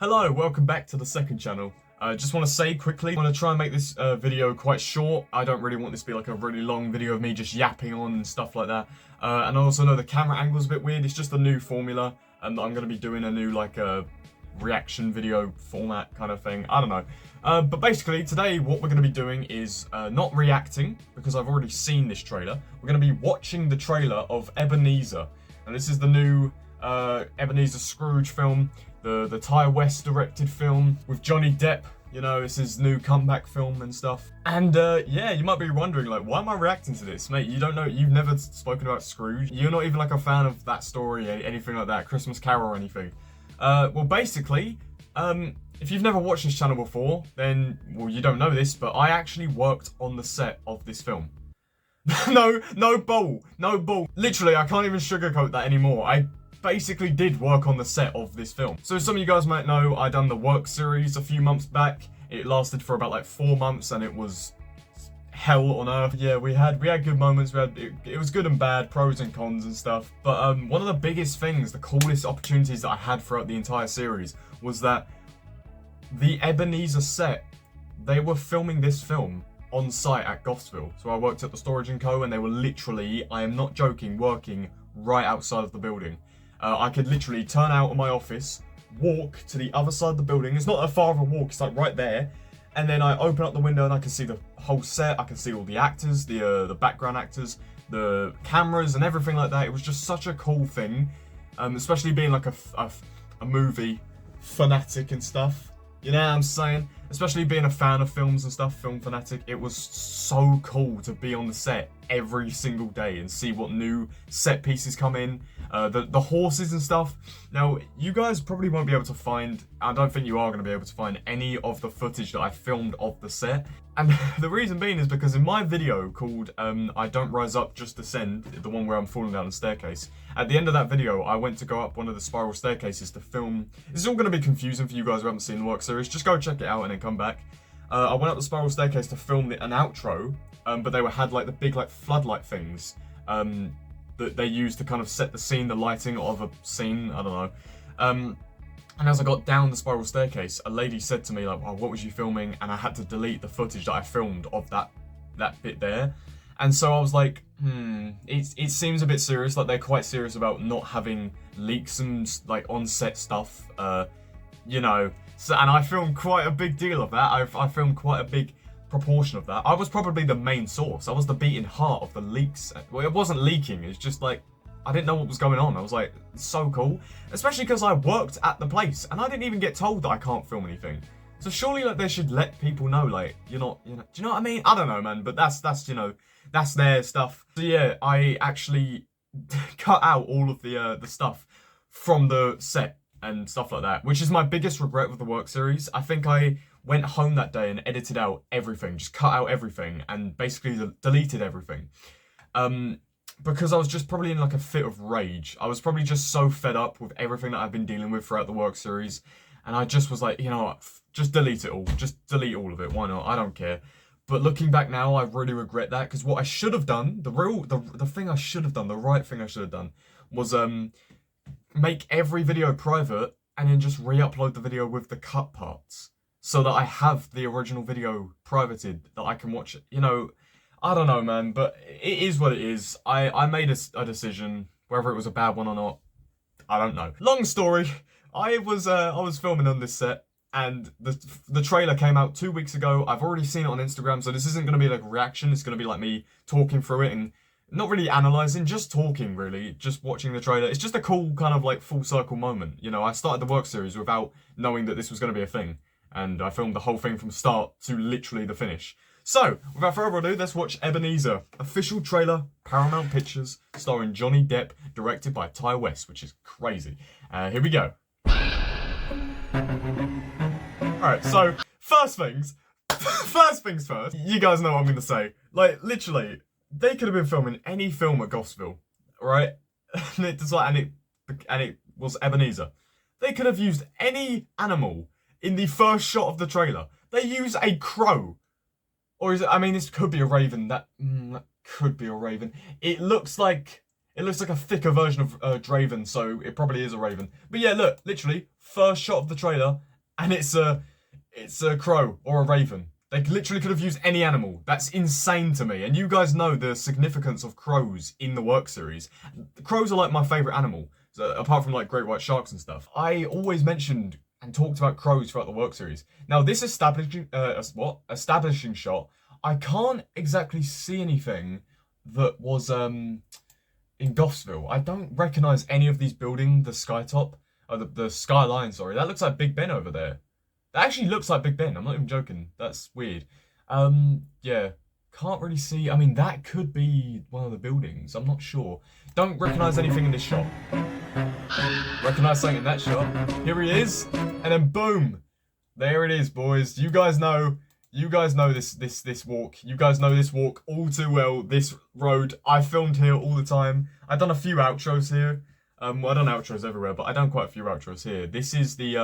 Hello, welcome back to the second channel. I just want to say quickly, I want to try and make this video quite short. I don't really want this to be like a really long video of me just yapping on and stuff like that. And I also know the camera angle's a bit weird. It's just a new formula, and I'm going to be doing a new reaction video format kind of thing. I don't know. But basically, today what we're going to be doing is not reacting, because I've already seen this trailer. We're going to be watching the trailer of Ebenezer. And this is the new Ebenezer Scrooge film. The Ty West directed film with Johnny Depp. You know, it's his new comeback film and stuff. And yeah, you might be wondering, like, why am I reacting to this? Mate, you don't know, you've never spoken about Scrooge. You're not even like a fan of that story, anything like that, Christmas Carol or anything. Well, basically, if you've never watched this channel before, then, well, you don't know this, but I actually worked on the set of this film. No bull. Literally, I can't even sugarcoat that anymore. I basically did work on the set of this film. So some of you guys might know I done the work series a few months back. It lasted for about like 4 months and it was hell on earth. Yeah, we had good moments. It was good and bad, pros and cons and stuff. But one of the biggest things, the coolest opportunities that I had throughout the entire series was that the Ebenezer set, they were filming this film on site at Gothsville. So I worked at the Storage & Co. and they were literally, I am not joking, working right outside of the building. I could literally turn out of my office, walk to the other side of the building. It's not that far of a walk, it's like right there. And then I open up the window and I can see the whole set. I can see all the actors, the background actors, the cameras and everything like that. It was just such a cool thing, especially being like a movie fanatic and stuff. You know what I'm saying? Especially being a fan of films and stuff, film fanatic, it was so cool to be on the set every single day and see what new set pieces come in, the horses and stuff. Now, you guys probably won't be able to find, I don't think you are going to be able to find any of the footage that I filmed of the set. And the reason being is because in my video called I Don't Rise Up, Just Descend, the one where I'm falling down the staircase, at the end of that video, I went to go up one of the spiral staircases to film. This is all going to be confusing for you guys who haven't seen the work series. Just go check it out and then come back. I went up the spiral staircase to film an outro, but they had like the big like floodlight things that they used to kind of set the scene, the lighting of a scene, I don't know. And as I got down the spiral staircase, a lady said to me like, "Oh, what was you filming?" And I had to delete the footage that I filmed of that bit there. And so I was like, it seems a bit serious. Like they're quite serious about not having leaks and like on-set stuff, you know. So, and I filmed quite a big deal of that. I filmed quite a big proportion of that. I was probably the main source. I was the beating heart of the leaks. Well, it wasn't leaking. It's just like, I didn't know what was going on. I was like, it's so cool. Especially because I worked at the place and I didn't even get told that I can't film anything. So surely like they should let people know, like, you're not, you know, do you know what I mean? I don't know, man, but that's you know, that's their stuff. So yeah, I actually cut out all of the stuff from the set and stuff like that, which is my biggest regret with the work series. I think I went home that day and edited out everything, just cut out everything and basically deleted everything. Because I was just probably in like a fit of rage. I was probably just so fed up with everything that I've been dealing with throughout the work series. And I just was like, you know what, just delete it all. Just delete all of it, why not? I don't care. But looking back now, I really regret that, because what I should have done, the thing I should have done, the right thing I should have done, was make every video private and then just re-upload the video with the cut parts. So that I have the original video privated, that I can watch it, you know. I don't know, man, but it is what it is. I made a decision, whether it was a bad one or not, I don't know. Long story, I was filming on this set, and the trailer came out 2 weeks ago. I've already seen it on Instagram, so this isn't going to be like a reaction. It's going to be like me talking through it and not really analysing, just talking, really, just watching the trailer. It's just a cool kind of like full circle moment. You know, I started the work series without knowing that this was going to be a thing, and I filmed the whole thing from start to literally the finish. So, without further ado, let's watch Ebenezer. Official trailer, Paramount Pictures, starring Johnny Depp, directed by Ty West, which is crazy. Here we go. Alright, so, first things first. You guys know what I'm going to say. Like, literally, they could have been filming any film at Gothsville, right? and it was Ebenezer. They could have used any animal in the first shot of the trailer. They use a crow. Or is it, I mean, this could be a raven. That could be a raven. It looks like It looks like a thicker version of Draven, so it probably is a Raven. But yeah, look, literally, first shot of the trailer, and it's a crow or a raven. They literally could have used any animal. That's insane to me. And you guys know the significance of crows in the work series. Crows are like my favourite animal, so, apart from like great white sharks and stuff. I always mentioned and talked about crows throughout the work series. Now this establishing shot, I can't exactly see anything that was in Gothsville. I don't recognise any of these buildings, the skytop, the skyline, sorry. That looks like Big Ben over there. That actually looks like Big Ben, I'm not even joking. That's weird. Yeah, can't really see. I mean, that could be one of the buildings, I'm not sure. Don't recognise anything in this shot. Recognise something in that shot. Here he is, and then boom! There it is, boys. You guys know this walk. You guys know this walk all too well. This road, I filmed here all the time. I've done a few outros here. Well, I've done outros everywhere, but I've done quite a few outros here. This is the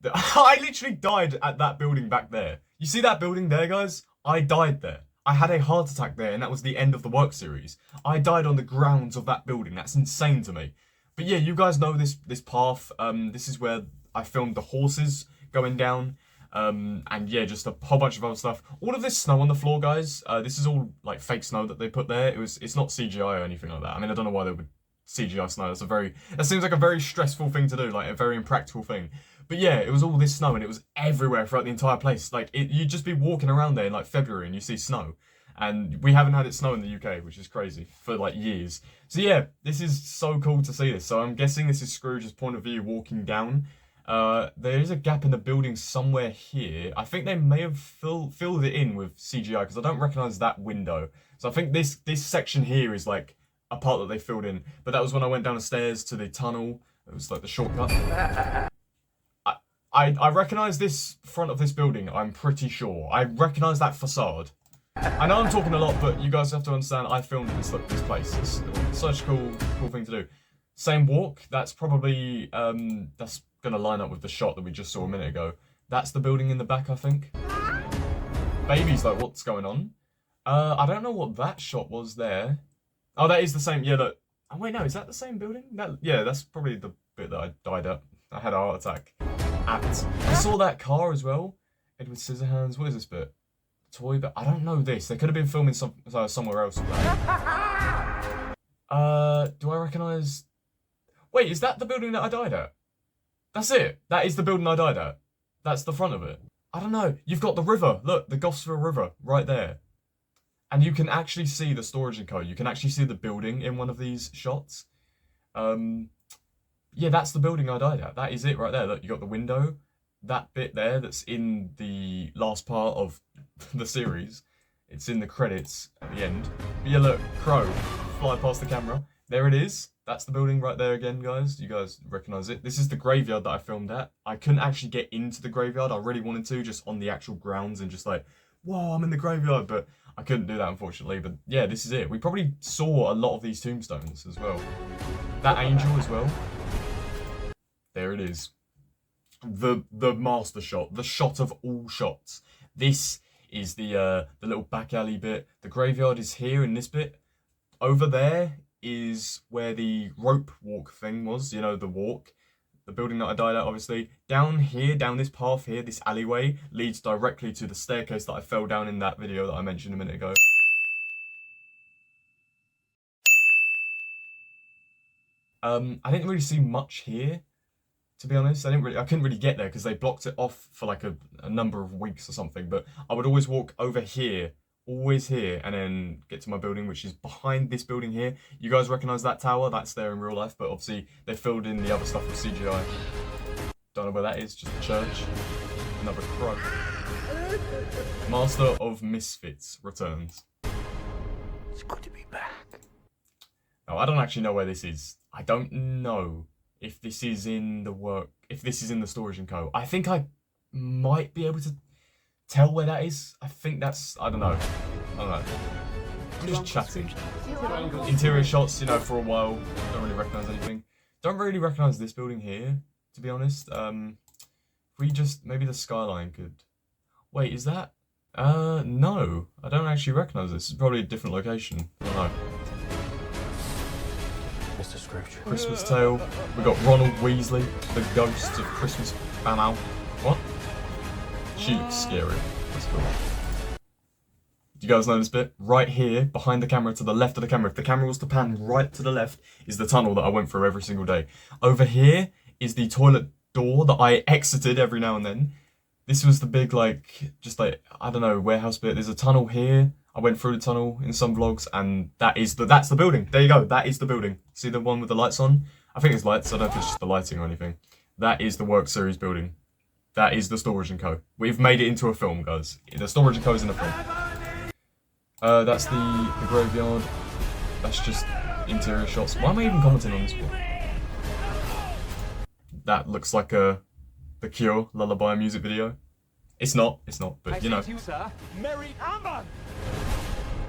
I literally died at that building back there. You see that building there, guys? I died there. I had a heart attack there, and that was the end of the work series. I died on the grounds of that building. That's insane to me. But yeah, you guys know this path. This is where I filmed the horses going down. And yeah, just a whole bunch of other stuff. All of this snow on the floor, guys. This is all like fake snow that they put there. It's not CGI or anything like that. I mean, I don't know why they would CGI snow. That seems like a very stressful thing to do, like a very impractical thing. But yeah, it was all this snow and it was everywhere throughout the entire place. Like you'd just be walking around there in like February and you see snow. And we haven't had it snow in the UK, which is crazy, for like years. So yeah, this is so cool to see this. So I'm guessing this is Scrooge's point of view walking down. There is a gap in the building somewhere here. I think they may have filled it in with CGI because I don't recognise that window. So I think this section here is like a part that they filled in. But that was when I went down the stairs to the tunnel. It was like the shortcut. I recognise this front of this building, I'm pretty sure. I recognise that facade. I know I'm talking a lot, but you guys have to understand I filmed this place. It's such a cool thing to do. Same walk, that's probably, that's gonna line up with the shot that we just saw a minute ago. That's the building in the back, I think. Baby's like, what's going on? I don't know what that shot was there. Oh, that is the same, yeah, look. Oh wait, no, is that the same building? Yeah, that's probably the bit that I died at. I had a heart attack. I saw that car as well. Edward Scissorhands. What is this bit? Toy, but I don't know this. They could have been filming somewhere else. Do I recognise? Wait, is that the building that I died at? That's it. That is the building I died at. That's the front of it. I don't know. You've got the river. Look, the Gothsville River right there. And you can actually see the storage and code. You can actually see the building in one of these shots. Yeah, that's the building I died at. That is it right there. Look, you got the window. That bit there that's in the last part of the series. It's in the credits at the end. But yeah, look, crow, fly past the camera. There it is. That's the building right there again, guys. You guys recognise it. This is the graveyard that I filmed at. I couldn't actually get into the graveyard. I really wanted to, just on the actual grounds and just like, whoa, I'm in the graveyard. But I couldn't do that, unfortunately. But yeah, this is it. We probably saw a lot of these tombstones as well. That angel as well. There it is. The master shot. The shot of all shots. This is the little back alley bit. The graveyard is here in this bit. Over there is where the rope walk thing was. You know, the walk. The building that I died at, obviously. Down here, down this path here, this alleyway, leads directly to the staircase that I fell down in that video that I mentioned a minute ago. I didn't really see much here, to be honest. I couldn't really get there because they blocked it off for like a number of weeks or something. But I would always walk over here, always here, and then get to my building, which is behind this building here. You guys recognise that tower? That's there in real life, but obviously they filled in the other stuff with CGI. Don't know where that is, just a church. Another crow. Master of Misfits returns. It's good to be back. Now, I don't actually know where this is. I don't know if this is in the storage and co. I think I might be able to tell where that is. I think that's, I don't know. I'm just chatting. Interior shots, you know, for a while. Don't really recognise anything. Don't really recognise this building here, to be honest. Maybe the skyline could. Wait, is that? No, I don't actually recognise this. It's probably a different location. I don't know. Scrooge. Christmas Tale. We got Ronald Weasley, the ghost of Christmas. Bam. What? She looks scary. That's cool. Do you guys know this bit? Right here, behind the camera, to the left of the camera. If the camera was to pan right to the left, is the tunnel that I went through every single day. Over here is the toilet door that I exited every now and then. This was the big, like, just like, I don't know, warehouse bit. There's a tunnel here. I went through the tunnel in some vlogs, and that's the building. There you go. That is the building. See the one with the lights on? I think it's lights. I don't know if it's just the lighting or anything. That is the work series building. That is the Storage & Co. We've made it into a film, guys. The Storage & Co is in a film. That's the graveyard. That's just interior shots. Why am I even commenting on this one? That looks like The Cure Lullaby music video. It's not, but you know. To you, sir. Merry Humbug!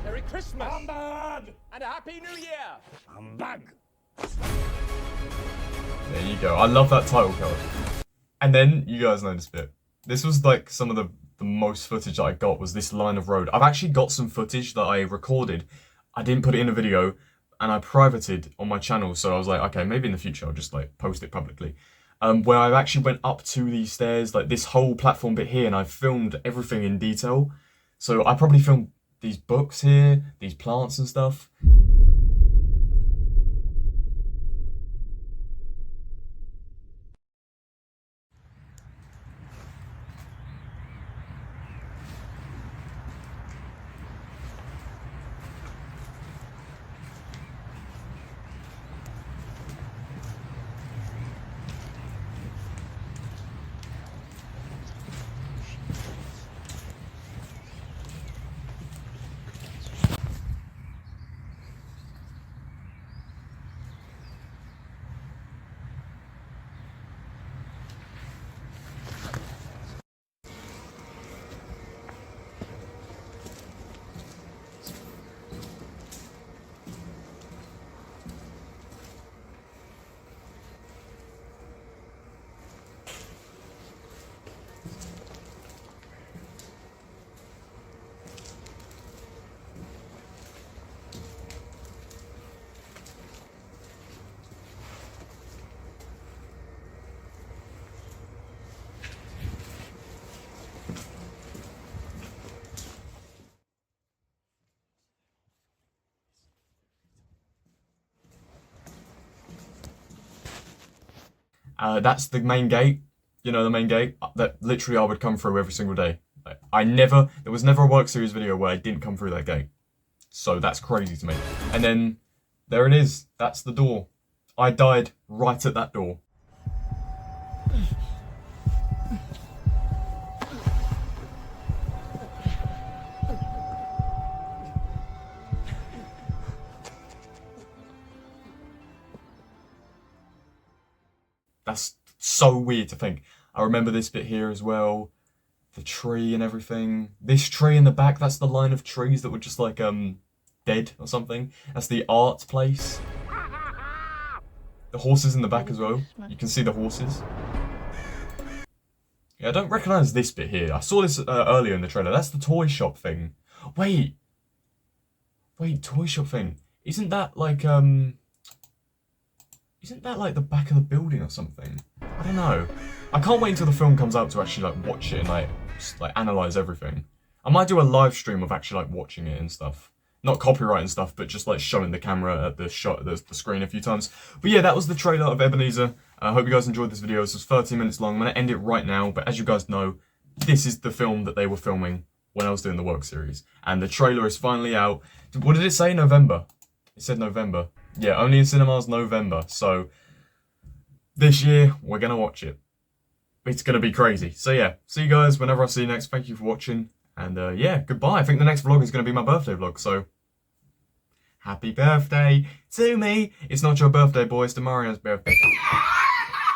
Merry Christmas! Humbug! And a Happy New Year! Humbug! There you go. I love that title card. And then, you guys know this bit. This was like some of the most footage that I got was this line of road. I've actually got some footage that I recorded. I didn't put it in a video, and I privated on my channel. So I was like, okay, maybe in the future I'll just like post it publicly. Where I actually went up to these stairs, like this whole platform bit here, and I filmed everything in detail. So I probably filmed these books here, these plants and stuff. That's the main gate, you know, the main gate that literally I would come through every single day. Like, there was never a work series video where I didn't come through that gate. So that's crazy to me. And then there it is. That's the door. I died right at that door. That's so weird to think. I remember this bit here as well. The tree and everything. This tree in the back, that's the line of trees that were just like, dead or something. That's the art place. The horses in the back as well. You can see the horses. Yeah, I don't recognise this bit here. I saw this earlier in the trailer. That's the toy shop thing. Wait, toy shop thing. Isn't that like the back of the building or something? I don't know. I can't wait until the film comes out to actually like watch it and like just, like analyze everything. I might do a live stream of actually like watching it and stuff. Not copyright and stuff, but just like showing the camera at the screen a few times. But yeah, that was the trailer of Ebenezer. I hope you guys enjoyed this video. This was 13 minutes long. I'm going to end it right now, but as you guys know, this is the film that they were filming when I was doing the work series. And the trailer is finally out. What did it say? November. It said November. Yeah, only in cinemas November. So this year, we're going to watch it. It's going to be crazy. So yeah, see you guys whenever I see you next. Thank you for watching. And yeah, goodbye. I think the next vlog is going to be my birthday vlog. So happy birthday to me. It's not your birthday, boys. It's Mario's birthday.